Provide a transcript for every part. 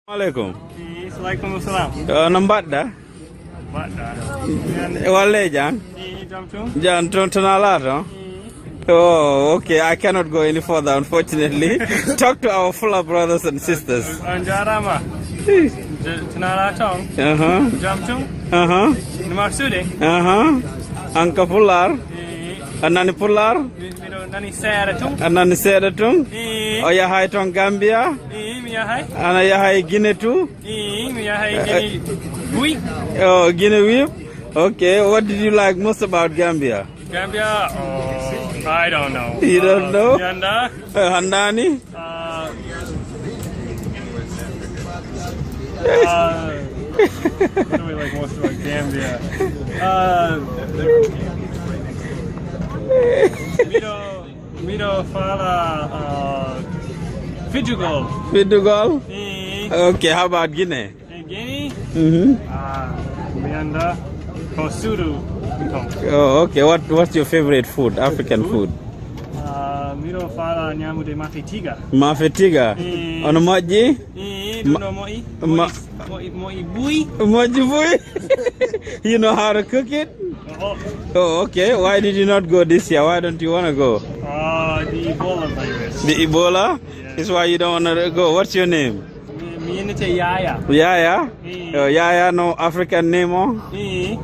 Assalamualaikum. Waalaikumsalam. Nambat dah. Bada. Wale jan. Jam tu? Jan tonalar, no? Oh, okay. I cannot go any further, unfortunately. Talk to our Fula brothers and sisters. Anjara ma. Tenara tong. Jam tu? Maksudnya? Angka Pular. Anani Pular. Nani saya tu? Anani Seda tung. Oh, ya hai tong Gambia. Ana ya hai Guinea too. Bui. Oh, Guinea weep. Okay. What did you like most about Gambia? Gambia? Oh, I don't know. You don't know? Yanda? Handani? What do we like most about Gambia? Miro fala Fijugal. Fidugal? Okay, how about Guinea? Guinea? Mm-hmm. Kosuru. Oh, okay. What's your favorite food? African food? Miro fala nyamu de mafetiga. Mafetiga? Ono moji? No moi. Moi bui. Moji bui? You know how to cook it? Oh, okay. Why did you not go this year? Why don't you want to go? The Ebola virus. The Ebola? Yeah. Is why you don't want to go. What's your name? Yaya. Yaya? Oh, Yaya, no African name, oh?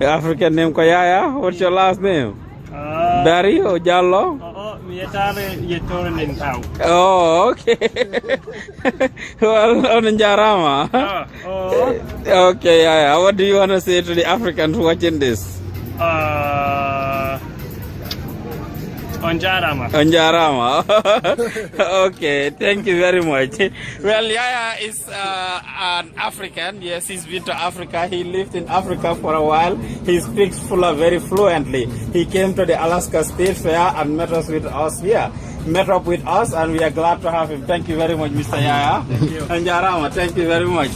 African name ko Yaya? What's your last name? Dari or Jallo? Oh, okay. Well, on Jarama. Okay, Yaya. What do you want to say to the Africans watching this? Onjarama. Onjarama. Okay, thank you very much. Well, Yaya is an African. Yes, he's been to Africa. He lived in Africa for a while. He speaks Fula very fluently. He came to the Alaska State Fair and met up with us here. Met up with us, and we are glad to have him. Thank you very much, Mr. Yaya. Thank you. Onjarama, thank you very much.